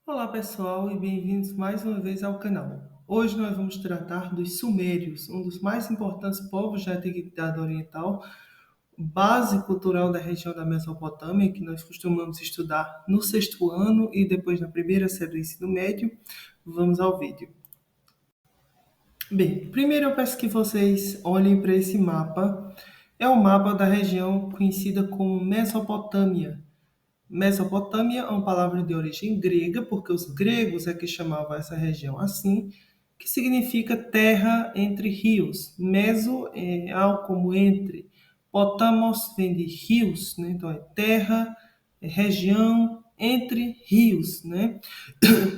Olá pessoal e bem-vindos mais uma vez ao canal. Hoje nós vamos tratar dos Sumérios, um dos mais importantes povos da Antiguidade Oriental, base cultural da região da Mesopotâmia, que nós costumamos estudar no sexto ano e depois na primeira série do ensino médio. Vamos ao vídeo. Bem, primeiro eu peço que vocês olhem para esse mapa. É o mapa da região conhecida como Mesopotâmia. Mesopotâmia é uma palavra de origem grega, porque os gregos é que chamavam essa região assim, que significa terra entre rios. Meso é algo como entre. Potamos vem de rios, né? Então é terra, é região entre rios, né?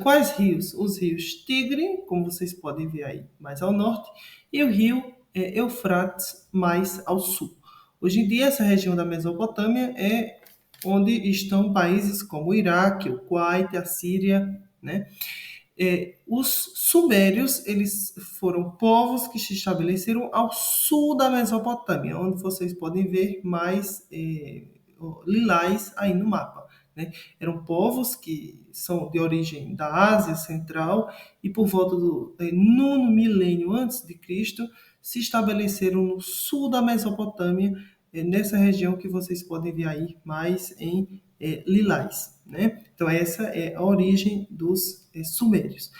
Quais rios? Os rios Tigre, como vocês podem ver aí mais ao norte, e o rio Eufrates mais ao sul. Hoje em dia, essa região da Mesopotâmia é onde estão países como o Iraque, o Kuwait, a Síria, né? Os sumérios, eles foram povos que se estabeleceram ao sul da Mesopotâmia, onde vocês podem ver mais lilás aí no mapa, né? Eram povos que são de origem da Ásia Central e por volta do nono milênio antes de Cristo se estabeleceram no sul da Mesopotâmia, nessa região que vocês podem ver aí mais em lilás, né? Então essa é a origem dos sumérios.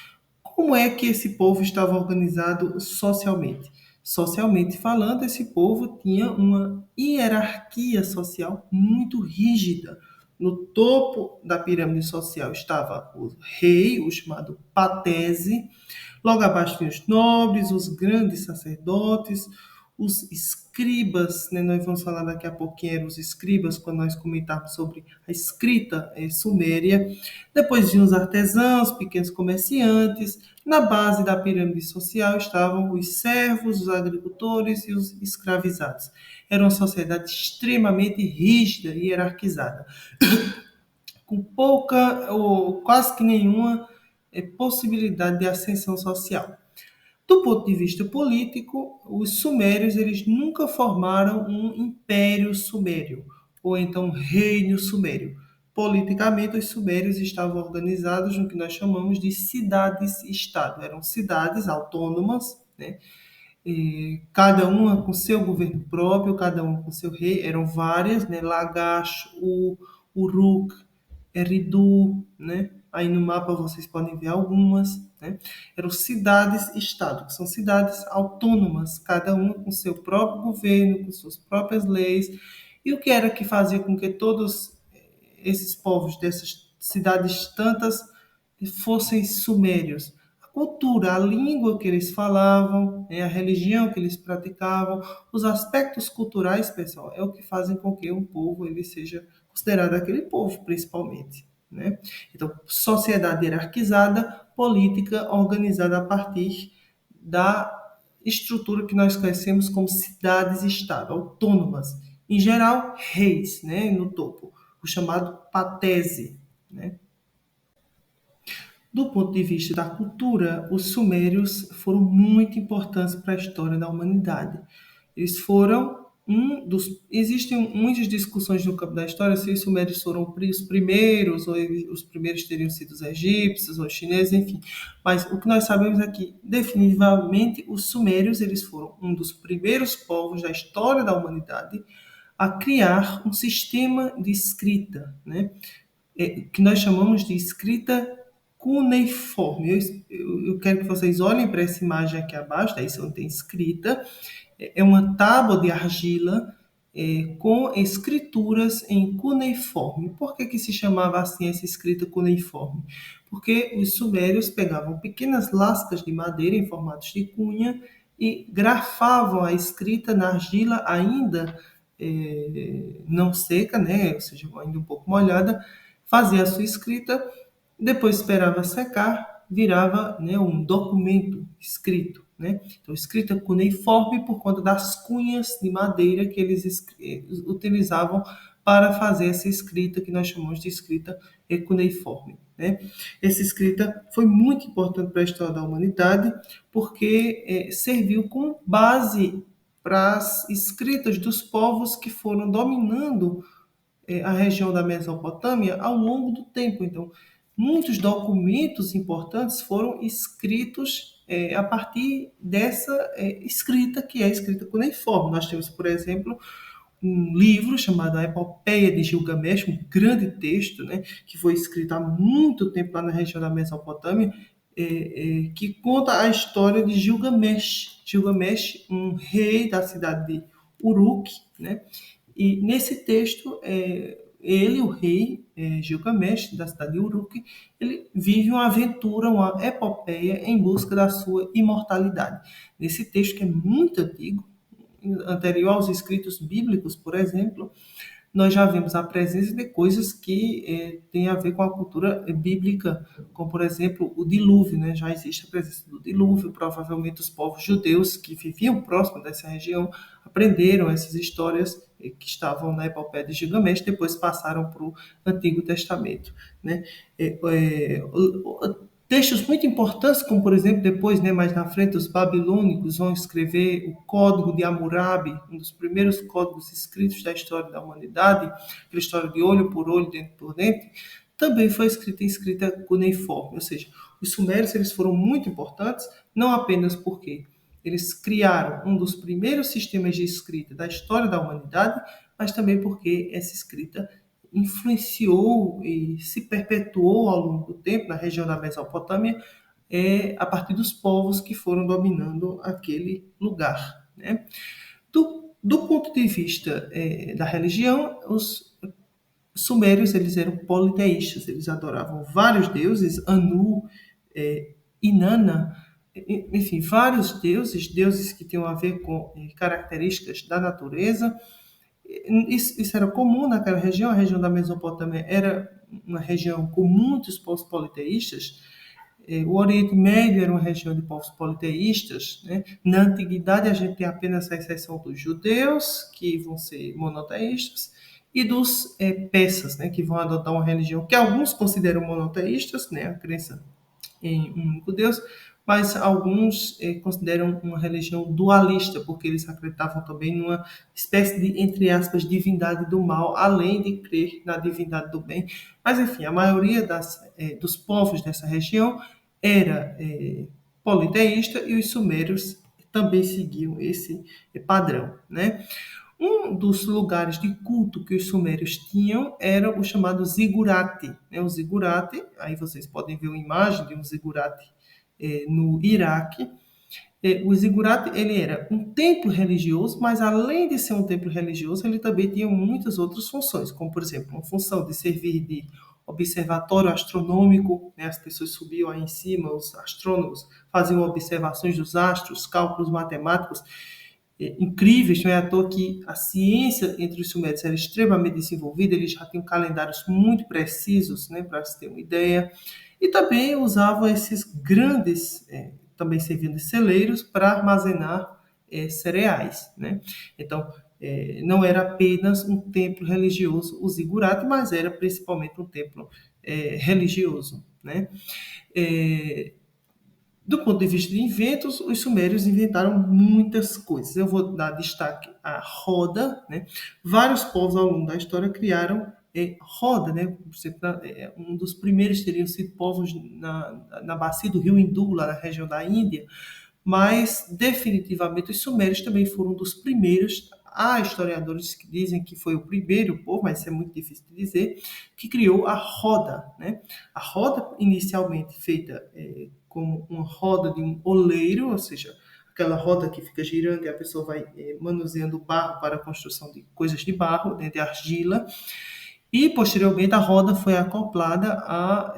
Como é que esse povo estava organizado socialmente? Socialmente falando, esse povo tinha uma hierarquia social muito rígida. No topo da pirâmide social estava o rei, o chamado patese. Logo abaixo tinha os nobres, os grandes sacerdotes, os escribas, né? Nós vamos falar daqui a pouquinho eram os escribas quando nós comentarmos sobre a escrita suméria. Depois vinham os artesãos, pequenos comerciantes. Na base da pirâmide social estavam os servos, os agricultores e os escravizados. Era uma sociedade extremamente rígida e hierarquizada, com pouca ou quase que nenhuma possibilidade de ascensão social. Do ponto de vista político, os sumérios eles nunca formaram um império sumério ou então um reino sumério. Politicamente, os sumérios estavam organizados no que nós chamamos de cidades-estado. Eram cidades autônomas, né? E cada uma com seu governo próprio, cada uma com seu rei. Eram várias, né? Lagash, Uruk, Eridu, né? Aí no mapa vocês podem ver algumas, né? Eram cidades-estado, que são cidades autônomas, cada uma com seu próprio governo, com suas próprias leis. E o que era que fazia com que todos esses povos dessas cidades tantas fossem sumérios? A cultura, a língua que eles falavam, né, a religião que eles praticavam, os aspectos culturais, pessoal, é o que fazem com que um povo ele seja considerado aquele povo, principalmente, né? Então, sociedade hierarquizada, política organizada a partir da estrutura que nós conhecemos como cidades-estado, autônomas. Em geral, reis, né, no topo, o chamado patese, né? Do ponto de vista da cultura, os sumérios foram muito importantes para a história da humanidade. Eles foram um dos. Existem muitas discussões no campo da história se os sumérios foram os primeiros, ou os primeiros teriam sido os egípcios, ou os chineses, enfim. Mas o que nós sabemos é que, definitivamente, os sumérios eles foram um dos primeiros povos da história da humanidade a criar um sistema de escrita, né? Que nós chamamos de escrita cuneiforme. Eu quero que vocês olhem para essa imagem aqui abaixo, daí onde tem escrita. É uma tábua de argila com escrituras em cuneiforme. Por que se chamava assim essa escrita cuneiforme? Porque os sumérios pegavam pequenas lascas de madeira em formatos de cunha e grafavam a escrita na argila ainda não seca, né? Ou seja, ainda um pouco molhada, fazia a sua escrita, depois esperava secar, virava, né, um documento escrito, né? Então, escrita cuneiforme por conta das cunhas de madeira que eles utilizavam para fazer essa escrita que nós chamamos de escrita cuneiforme, né? Essa escrita foi muito importante para a história da humanidade porque serviu como base para as escritas dos povos que foram dominando a região da Mesopotâmia ao longo do tempo. Então, muitos documentos importantes foram escritos a partir dessa escrita, que é a escrita cuneiforme. Nós temos, por exemplo, um livro chamado A Epopeia de Gilgamesh, um grande texto, né, que foi escrito há muito tempo lá na região da Mesopotâmia, que conta a história de Gilgamesh. Gilgamesh, um rei da cidade de Uruk, né? E nesse texto, ele, o rei Gilgamesh, da cidade de Uruk, ele vive uma aventura, uma epopeia em busca da sua imortalidade. Nesse texto, que é muito antigo, anterior aos escritos bíblicos, por exemplo, nós já vemos a presença de coisas que têm a ver com a cultura bíblica, como, por exemplo, o dilúvio, né? Já existe a presença do dilúvio, provavelmente os povos judeus que viviam próximo dessa região aprenderam essas histórias que estavam na epopeia de Gilgamesh, depois passaram para o Antigo Testamento, né? É, é, Textos muito importantes, como por exemplo, depois, né, mais na frente, os babilônicos vão escrever o Código de Hammurabi, um dos primeiros códigos escritos da história da humanidade, aquela história de olho por olho, dente por dente, também foi escrita em escrita cuneiforme, ou seja, os sumérios eles foram muito importantes, não apenas porque eles criaram um dos primeiros sistemas de escrita da história da humanidade, mas também porque essa escrita influenciou e se perpetuou ao longo do tempo na região da Mesopotâmia, a partir dos povos que foram dominando aquele lugar, né? Do ponto de vista da religião, os sumérios eles eram politeístas, eles adoravam vários deuses, Anu, Inanna, enfim, vários deuses, deuses que tinham a ver com características da natureza. Isso era comum naquela região, a região da Mesopotâmia era uma região com muitos povos politeístas. O Oriente Médio era uma região de povos politeístas, né? Na antiguidade, a gente tem apenas a exceção dos judeus, que vão ser monoteístas, e dos persas, né? Que vão adotar uma religião que alguns consideram monoteístas, né? A crença em um único Deus, mas alguns consideram uma religião dualista, porque eles acreditavam também numa espécie de, entre aspas, divindade do mal, além de crer na divindade do bem. Mas, enfim, a maioria dos povos dessa região era politeísta e os sumérios também seguiam esse padrão, né? Um dos lugares de culto que os sumérios tinham era o chamado zigurate, né? O zigurate, aí vocês podem ver uma imagem de um zigurate no Iraque. O zigurate ele era um templo religioso, mas além de ser um templo religioso, ele também tinha muitas outras funções, como por exemplo, uma função de servir de observatório astronômico, né? As pessoas subiam aí em cima, os astrônomos faziam observações dos astros, cálculos matemáticos incríveis, não é à toa que a ciência entre os sumérios era extremamente desenvolvida, eles já tinham calendários muito precisos, né, para se ter uma ideia, e também usavam esses grandes, também serviam de celeiros para armazenar cereais, né? Então, não era apenas um templo religioso, o zigurate, mas era principalmente um templo religioso, né? É, do ponto de vista de inventos, os sumérios inventaram muitas coisas. Eu vou dar destaque à roda, né? Vários povos ao longo da história criaram roda, né? Um dos primeiros teriam sido povos na bacia do rio Hindu, lá na região da Índia, mas definitivamente os sumérios também foram um dos primeiros. Há historiadores que dizem que foi o primeiro povo, mas isso é muito difícil de dizer, que criou a roda, né? A roda, inicialmente feita como uma roda de um oleiro, ou seja, aquela roda que fica girando e a pessoa vai manuseando barro para a construção de coisas de barro, de argila. E, posteriormente, a roda foi acoplada a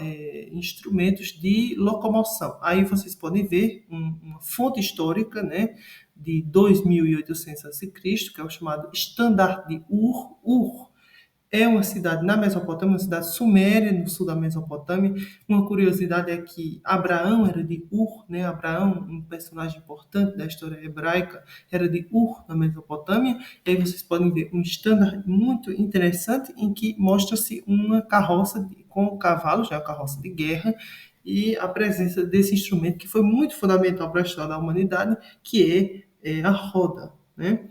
instrumentos de locomoção. Aí vocês podem ver uma fonte histórica, né, de 2800 a.C., que é o chamado Estandarte de Ur. Ur é uma cidade na Mesopotâmia, uma cidade suméria, no sul da Mesopotâmia. Uma curiosidade é que Abraão era de Ur, né? Abraão, um personagem importante da história hebraica, era de Ur, na Mesopotâmia. E aí vocês podem ver um estándar muito interessante em que mostra-se uma carroça com cavalos, né? Uma carroça de guerra, e a presença desse instrumento que foi muito fundamental para a história da humanidade, que é a roda, né?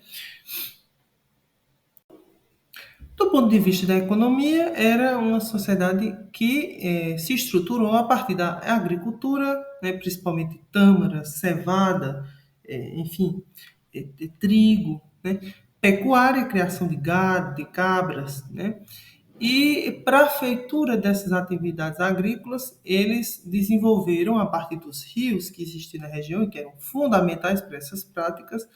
Do ponto de vista da economia, era uma sociedade que se estruturou a partir da agricultura, né, principalmente tâmara, cevada, enfim, trigo, né, pecuária, criação de gado, de cabras, né, e para a feitura dessas atividades agrícolas, eles desenvolveram, a partir dos rios que existiam na região e que eram fundamentais para essas práticas,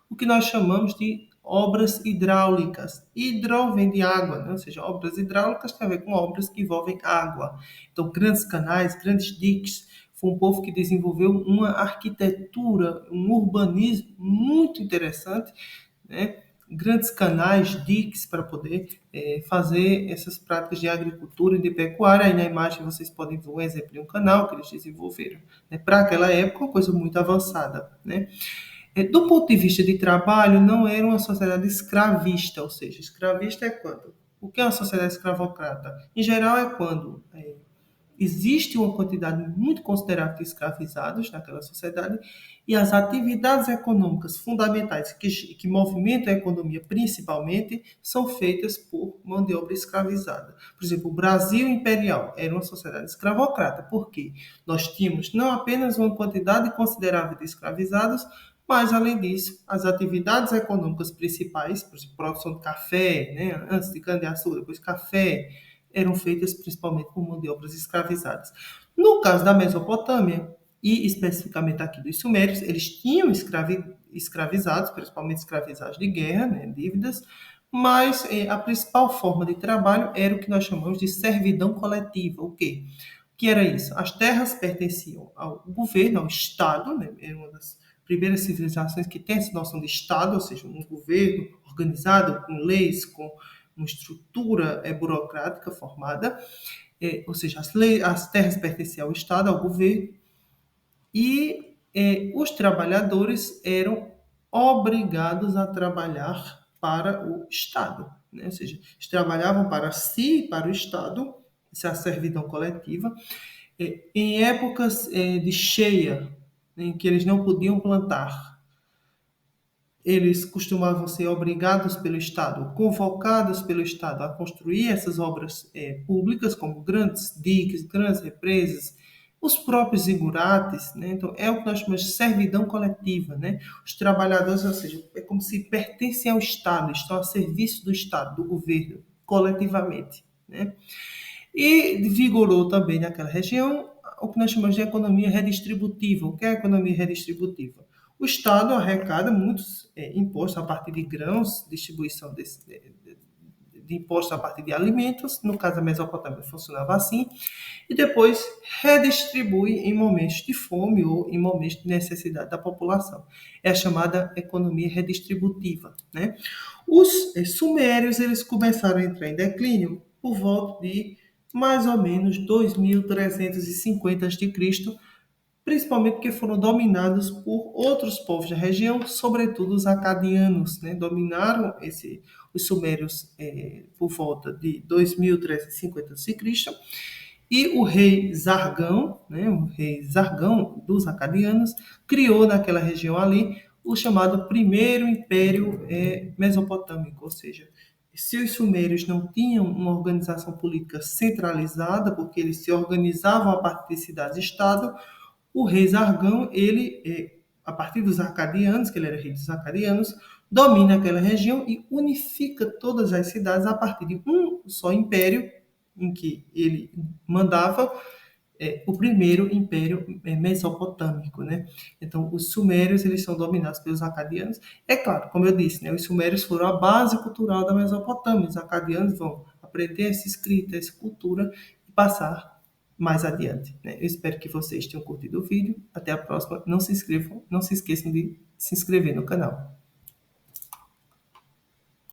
o que nós chamamos de obras hidráulicas. Hidro vem de água, né? Ou seja, obras hidráulicas tem a ver com obras que envolvem água. Então, grandes canais, grandes diques. Foi um povo que desenvolveu uma arquitetura, um urbanismo muito interessante, né? Grandes canais, diques, para poder fazer essas práticas de agricultura e de pecuária. Aí na imagem vocês podem ver um exemplo de um canal que eles desenvolveram. Né? Para aquela época, uma coisa muito avançada. Né? Do ponto de vista de trabalho, não era uma sociedade escravista, ou seja, escravista é quando? O que é uma sociedade escravocrata? Em geral, é quando existe uma quantidade muito considerável de escravizados naquela sociedade e as atividades econômicas fundamentais que movimentam a economia principalmente são feitas por mão de obra escravizada. Por exemplo, o Brasil imperial era uma sociedade escravocrata, porque nós tínhamos não apenas uma quantidade considerável de escravizados, mas, além disso, as atividades econômicas principais, por exemplo, produção de café, né, antes de cana-de-açúcar, depois café, eram feitas principalmente por mão de obras escravizadas. No caso da Mesopotâmia, e especificamente aqui dos Sumérios, eles tinham escravizados, principalmente escravizados de guerra, né, dívidas, mas a principal forma de trabalho era o que nós chamamos de servidão coletiva. O quê? O que era isso? As terras pertenciam ao governo, ao Estado, né, era uma das primeiras civilizações que tem essa noção de Estado, ou seja, um governo organizado com leis, com uma estrutura burocrática formada, ou seja, as terras pertenciam ao Estado, ao governo, e os trabalhadores eram obrigados a trabalhar para o Estado, né? Ou seja, eles trabalhavam para si e para o Estado, essa é a servidão coletiva, em épocas de cheia, em que eles não podiam plantar, eles costumavam ser obrigados pelo Estado, convocados pelo Estado a construir essas obras públicas, como grandes diques, grandes represas, os próprios zigurates, né? Então, é o que nós chamamos de servidão coletiva, né? Os trabalhadores, ou seja, é como se pertencem ao Estado, estão a serviço do Estado, do governo, coletivamente, né? E vigorou também naquela região o que nós chamamos de economia redistributiva. O que é a economia redistributiva? O Estado arrecada muitos impostos a partir de grãos, distribuição de impostos a partir de alimentos, no caso da Mesopotâmia funcionava assim, e depois redistribui em momentos de fome ou em momentos de necessidade da população. É a chamada economia redistributiva. Né? Os sumérios eles começaram a entrar em declínio por volta de mais ou menos 2350 a.C., principalmente porque foram dominados por outros povos da região, sobretudo os acadianos, né? Dominaram os sumérios por volta de 2350 a.C., e o rei Zargão, né, o rei Zargão dos acadianos, criou naquela região ali o chamado Primeiro Império Mesopotâmico, ou seja, se os sumérios não tinham uma organização política centralizada, porque eles se organizavam a partir de cidades-estado, o rei Zargão, ele, a partir dos acadianos, que ele era rei dos acadianos, domina aquela região e unifica todas as cidades a partir de um só império, em que ele mandava o primeiro império mesopotâmico, né? Então, os sumérios, eles são dominados pelos acadianos. É claro, como eu disse, né, os sumérios foram a base cultural da Mesopotâmia. Os acadianos vão aprender essa escrita, essa cultura e passar mais adiante, né? Eu espero que vocês tenham curtido o vídeo. Até a próxima. Não se inscrevam, não se esqueçam de se inscrever no canal.